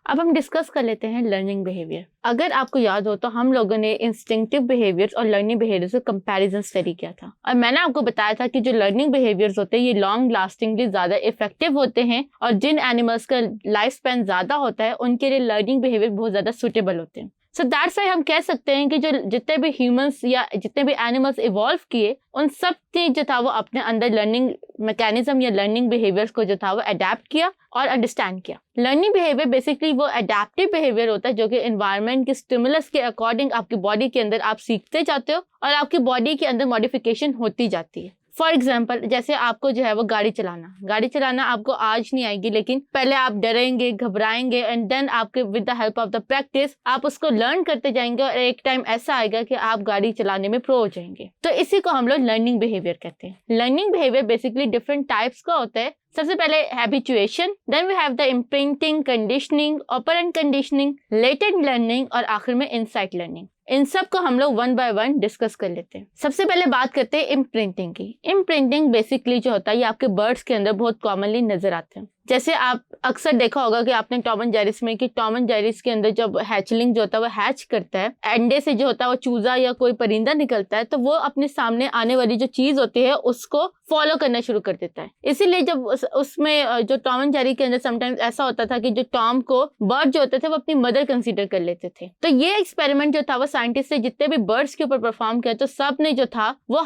अब हम डिस्कस कर लेते हैं लर्निंग बिहेवियर। अगर आपको याद हो तो हम लोगों ने इंस्टिंक्टिव बिहेवियर्स और लर्निंग बिहेवियर्स का कंपैरिजन स्टडी किया था, और मैंने आपको बताया था कि जो लर्निंग बिहेवियर्स होते हैं ये लॉन्ग लास्टिंगली ज्यादा इफेक्टिव होते हैं, और जिन एनिमल्स का लाइफ स्पैन ज्यादा होता है उनके लिए लर्निंग बिहेवियर बहुत ज्यादा सुटेबल होते हैं। सो दैट्स व्हाई हम कह सकते हैं कि जो जितने भी ह्यूमंस या जितने भी एनिमल्स इवॉल्व किए उन सब ने जो था वो अपने अंदर लर्निंग मैकेनिज्म या लर्निंग बिहेवियर्स को जो था वो अडेप्ट किया और अंडरस्टैंड किया। लर्निंग बिहेवियर बेसिकली वो अडेप्टिव बिहेवियर होता है जो कि एनवायरनमेंट के स्टिमुलस के अकॉर्डिंग आपकी बॉडी के अंदर आप सीखते जाते हो और आपकी बॉडी के अंदर मॉडिफिकेशन होती जाती है। फॉर एग्जाम्पल, जैसे आपको जो है वो गाड़ी चलाना आपको आज नहीं आएगी, लेकिन पहले आप डरेंगे, घबराएंगे, एंड देन आपके with the help of the practice आप उसको लर्न करते जाएंगे और एक टाइम ऐसा आएगा कि आप गाड़ी चलाने में प्रो हो जाएंगे। तो इसी को हम लोग लर्निंग बिहेवियर कहते हैं। Learning behaviour basically different types का होता है। सबसे पहले habituation, then we have the imprinting, conditioning, operant conditioning, latent learning और आखिर में इनसाइट लर्निंग। इन सब को हम लोग वन बाय वन डिस्कस कर लेते हैं। सबसे पहले बात करते हैं इम्प्रिंटिंग की। इम्प्रिंटिंग बेसिकली जो होता है ये आपके बर्ड्स के अंदर बहुत कॉमनली नजर आते हैं। जैसे आप अक्सर देखा होगा कि आपने टॉम एंड जेरीज में कि टॉम एंड जेरीज के अंदर जब हैचलिंग जो होता है वो हैच करता है, अंडे से जो होता है वो चूजा या कोई परिंदा निकलता है, तो वो अपने सामने आने वाली जो चीज होती है उसको फॉलो करना शुरू कर देता है। इसीलिए जब उसमें जो टॉम एंड जेरी के अंदर समटाइम्स ऐसा होता था कि जो टॉम को बर्ड जो होते थे वो अपनी मदर कंसीडर कर लेते थे। तो ये एक्सपेरिमेंट जो था वो साइंटिस्ट ने जितने भी बर्ड्स के ऊपर परफॉर्म किया तो सब ने जो था वो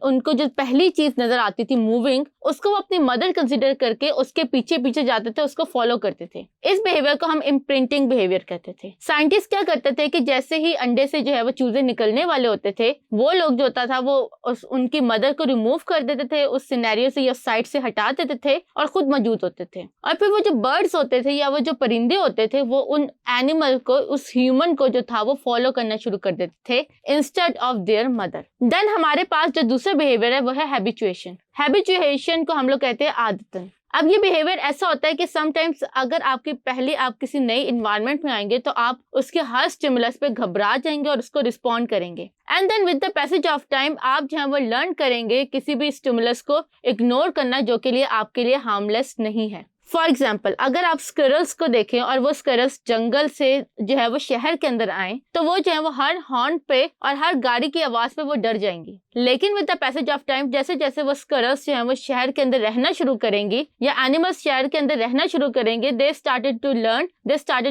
उनको जो पहली चीज नजर आती थी मूविंग, उसको वो अपनी मदर कंसीडर करके उसके पीछे पीछे जाते थे, उसको फॉलो करते थे। इस बिहेवियर को हम इम्प्रिंटिंग बिहेवियर कहते थे। साइंटिस्ट क्या करते थे कि जैसे ही अंडे से जो है वो चूजे निकलने वाले होते थे, वो लोग जो होता था वो उनकी मदर को रिमूव कर देते थे, उस सिनेरियो से या साइड से हटा देते थे और खुद मौजूद होते थे। और फिर वो जो बर्ड्स होते थे या वो जो परिंदे होते थे वो उन एनिमल को, उस ह्यूमन को जो था वो फॉलो करना शुरू कर देते थे instead of their mother. Then हमारे पास जो दूसरा बिहेवियर है वो है हैबिचुएशन। हैबिचुएशन को हम लोग कहते हैं आदतन। अब ये बिहेवियर ऐसा होता है कि समटाइम्स अगर आप किसी नई इन्वायरमेंट में आएंगे तो आप उसके हर स्टिमुलस पे घबरा जाएंगे और उसको रिस्पॉन्ड करेंगे, and then with the passage of time आप जो है वो लर्न करेंगे किसी भी स्टिमुलस को इग्नोर करना जो के लिए आपके लिए हार्मलेस नहीं है। फॉर एग्जाम्पल, अगर आप स्क्विरल्स को देखें और वो स्क्विरल्स जंगल से जो है वो शहर के अंदर आए तो वो जो है वो हर हॉर्न पे और हर गाड़ी की आवाज पे वो डर जाएंगी। लेकिन with the passage of time जैसे जैसे वो स्क्विरल्स जो है वो शहर के अंदर रहना शुरू करेंगी या एनिमल्स शहर के अंदर रहना शुरू करेंगे, they started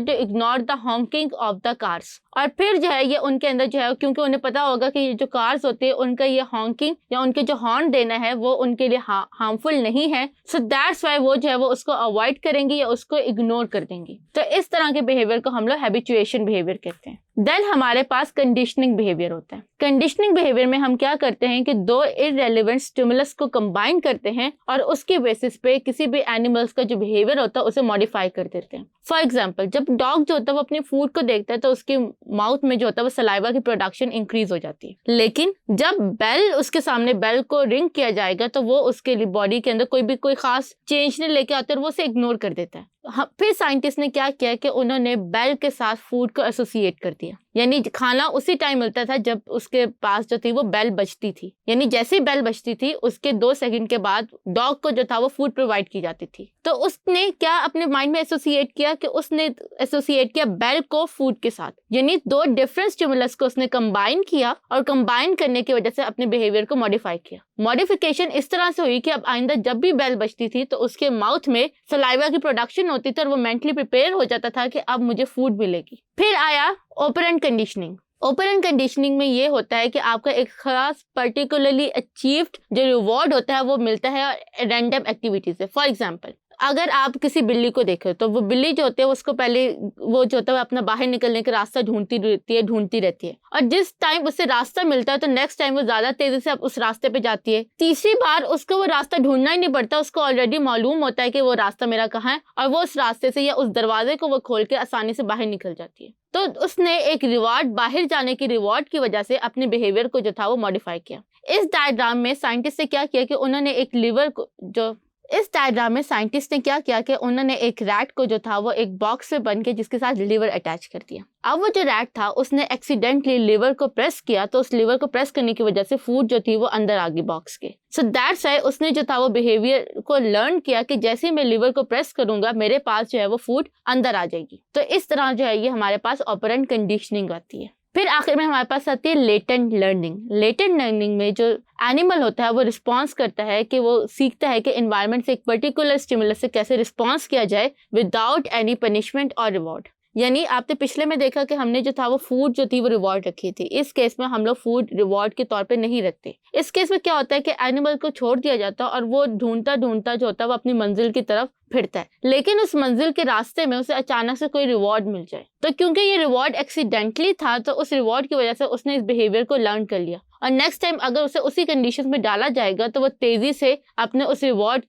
to ignore the honking of the cars. और फिर जो है ये उनके अंदर जो है, क्योंकि उन्हें पता होगा कि ये जो कार्स होती है उनका ये हॉन्किंग या उनके जो हॉर्न देना है वो उनके लिए हार्मफुल नहीं है, सो दैट्स व्हाई वो जो है वो उसको अवॉइड करेंगी या उसको इग्नोर कर देंगी। तो इस तरह के बिहेवियर को हम लोग हैबिचुएशन बिहेवियर कहते हैं। देन हमारे पास कंडीशनिंग बिहेवियर होता है। कंडीशनिंग बिहेवियर में हम क्या करते हैं कि दो इररेलेवेंट स्टिमुलस को कंबाइन करते हैं और उसके बेसिस पे किसी भी एनिमल्स का जो बिहेवियर होता है उसे मॉडिफाई कर देते हैं। फॉर एग्जाम्पल, जब डॉग जो होता है वो अपने फूड को देखता है तो उसके माउथ में जो होता है वो सलाइवा की प्रोडक्शन इंक्रीज हो जाती है। लेकिन जब उसके सामने बेल को रिंग किया जाएगा तो वो उसके लिए बॉडी के अंदर कोई खास चेंज नहीं लेके आता और वो उसे इग्नोर कर देता है। फिर साइंटिस्ट ने क्या किया कि उन्होंने बेल के साथ फूड को एसोसिएट कर दिया, यानी खाना उसी टाइम मिलता था जब उसके पास जो थी वो बेल बजती थी, यानी जैसे ही बेल बजती थी उसके 2 सेकंड के बाद डॉग को जो था वो फूड प्रोवाइड की जाती थी। तो उसने क्या अपने माइंड में एसोसिएट किया कि उसने एसोसिएट किया बेल को फूड के साथ, यानी 2 डिफरेंट स्टिमुलस को उसने कंबाइन किया और कंबाइन करने की वजह से अपने बिहेवियर को मॉडिफाई किया। मॉडिफिकेशन इस तरह से हुई कि अब आइंदा जब भी बेल बजती थी तो उसके माउथ में सलाइवा की प्रोडक्शन होती थी और वो मेंटली प्रिपेयर हो जाता था कि अब मुझे फूड मिलेगी। फिर आया ऑपरेंट कंडीशनिंग। ऑपरेंट कंडीशनिंग में ये होता है कि आपका एक खास पर्टिकुलरली अचीव्ड जो रिवॉर्ड होता है वो मिलता है रैंडम एक्टिविटी से। फॉर एग्जाम्पल, अगर आप किसी बिल्ली को देखें तो वो बिल्ली जो होती है उसको पहले वो जो होता है अपना बाहर निकलने का रास्ता ढूंढती रहती है और जिस टाइम उससे रास्ता मिलता है तो नेक्स्ट टाइम वो ज्यादा तेजी से उस रास्ते पे जाती है। तीसरी बार उसको वो रास्ता ढूंढना ही नहीं पड़ता, उसको ऑलरेडी मालूम होता है कि वो रास्ता मेरा कहाँ है और वो उस रास्ते से या उस दरवाजे को वो खोल के आसानी से बाहर निकल जाती है। तो उसने एक रिवॉर्ड, बाहर जाने की रिवॉर्ड की वजह से अपने बिहेवियर को जो था वो मॉडिफाई किया। इस डायग्राम में साइंटिस्ट ने क्या किया कि उन्होंने एक लीवर को जो इस डायग्राम में साइंटिस्ट ने क्या किया कि उन्होंने एक रैट को जो था वो एक बॉक्स में बन के जिसके साथ लिवर अटैच कर दिया। अब वो जो रैट था उसने एक्सीडेंटली लिवर को प्रेस किया, तो उस लिवर को प्रेस करने की वजह से फूड जो थी वो अंदर आ गई बॉक्स के। सो दैट्स व्हाई उसने जो था वो बिहेवियर को लर्न किया कि जैसे ही मैं लिवर को प्रेस करूंगा मेरे पास जो है वो फूड अंदर आ जाएगी। तो इस तरह जो है ये हमारे पास ऑपरेंट कंडीशनिंग आती है। फिर आखिर में हमारे पास आती है लेटेंट लर्निंग। लेटेंट लर्निंग में जो एनिमल होता है वो रिस्पॉन्स करता है कि वो सीखता है कि एनवायरनमेंट से एक पर्टिकुलर स्टिमुलस से कैसे रिस्पॉन्स किया जाए विदाउट एनी पनिशमेंट और रिवॉर्ड। यानी आपने पिछले में देखा कि हमने जो था वो फूड जो थी वो रिवॉर्ड रखी थी। इस केस में हम लोग फूड रिवॉर्ड के तौर पे नहीं रखते। इस केस में क्या होता है कि एनिमल को छोड़ दिया जाता है और वो ढूंढता ढूंढता जो होता है वो अपनी मंजिल की तरफ फिरता है, लेकिन उस मंजिल के रास्ते में उसे अचानक से कोई रिवॉर्ड मिल जाए। तो क्योंकि ये रिवॉर्ड एक्सीडेंटली था तो उस रिवॉर्ड की वजह से उसने इस बिहेवियर को लर्न कर लिया और नेक्स्ट टाइम अगर उसे उसी कंडीशंस में डाला जाएगा तो वो तेजी से अपने उस रिवॉर्ड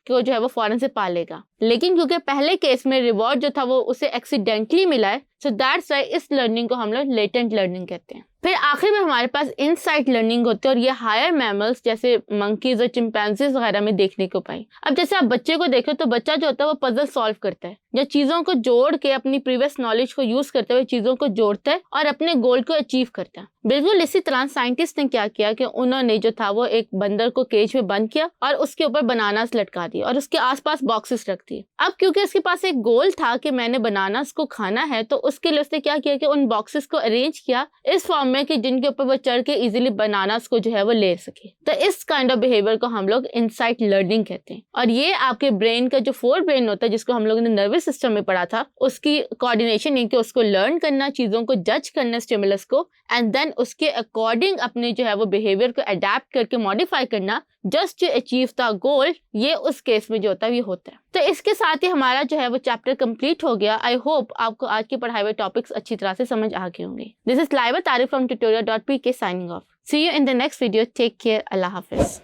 को जो है वो फौरन से पा लेगा। लेकिन क्योंकि पहले केस में रिवॉर्ड जो था वो उसे एक्सीडेंटली मिला है, सो दैट्स व्हाई इस लर्निंग को हम लोग लेटेंट लर्निंग कहते हैं। फिर आखिर में हमारे पास इनसाइट लर्निंग होती है और ये हायर मैमल्स जैसे मंकीज और चिंपैंजीज वगैरह में देखने को पाई। अब जैसे आप बच्चे को देखो तो बच्चा जो होता है वो पजल सॉल्व करता है, या चीजों को जोड़ के अपनी प्रीवियस नॉलेज को यूज करते हुए चीजों को जोड़ता है और अपने गोल को अचीव करता है। बिल्कुल इसी तरह साइंटिस्ट ने क्या किया कि उन्होंने जो था वो एक बंदर को केज में बंद किया और उसके ऊपर बनानास लटका दिए और उसके आसपास बॉक्सेस रख दिए। अब क्योंकि उसके पास एक गोल था कि मैंने बनानास को खाना है, तो उसके लिए उसने क्या किया कि उन बॉक्सेस को अरेंज किया इस फॉर्म में कि जिनके ऊपर वो चढ़ के इजीली बनानास को जो है वो ले सके। तो इस काइंड ऑफ बिहेवियर को हम लोग इनसाइट लर्निंग कहते हैं। और ये आपके ब्रेन का जो फोर ब्रेन होता है जिसको हम लोगों ने नर्वस सिस्टम में पढ़ा था, उसकी कोऑर्डिनेशन है कि उसको लर्न करना, चीजों को जज करना स्टिमुलस को, एंड देन उसके अकॉर्डिंग अपने जो है वो बिहेवियर को अडेप्ट करके मॉडिफाई करना just to achieve the goal. ये उस केस में जो होता है ये होता है। तो इसके साथ ही हमारा जो है वो चैप्टर कंप्लीट हो गया। आई होप आपको आज की पढ़ाई हुए टॉपिक्स अच्छी तरह से समझ आ गए होंगे। This is Laiba Tariq from tutorial.pk signing off. See you in the next video. Take care. Allah Hafiz.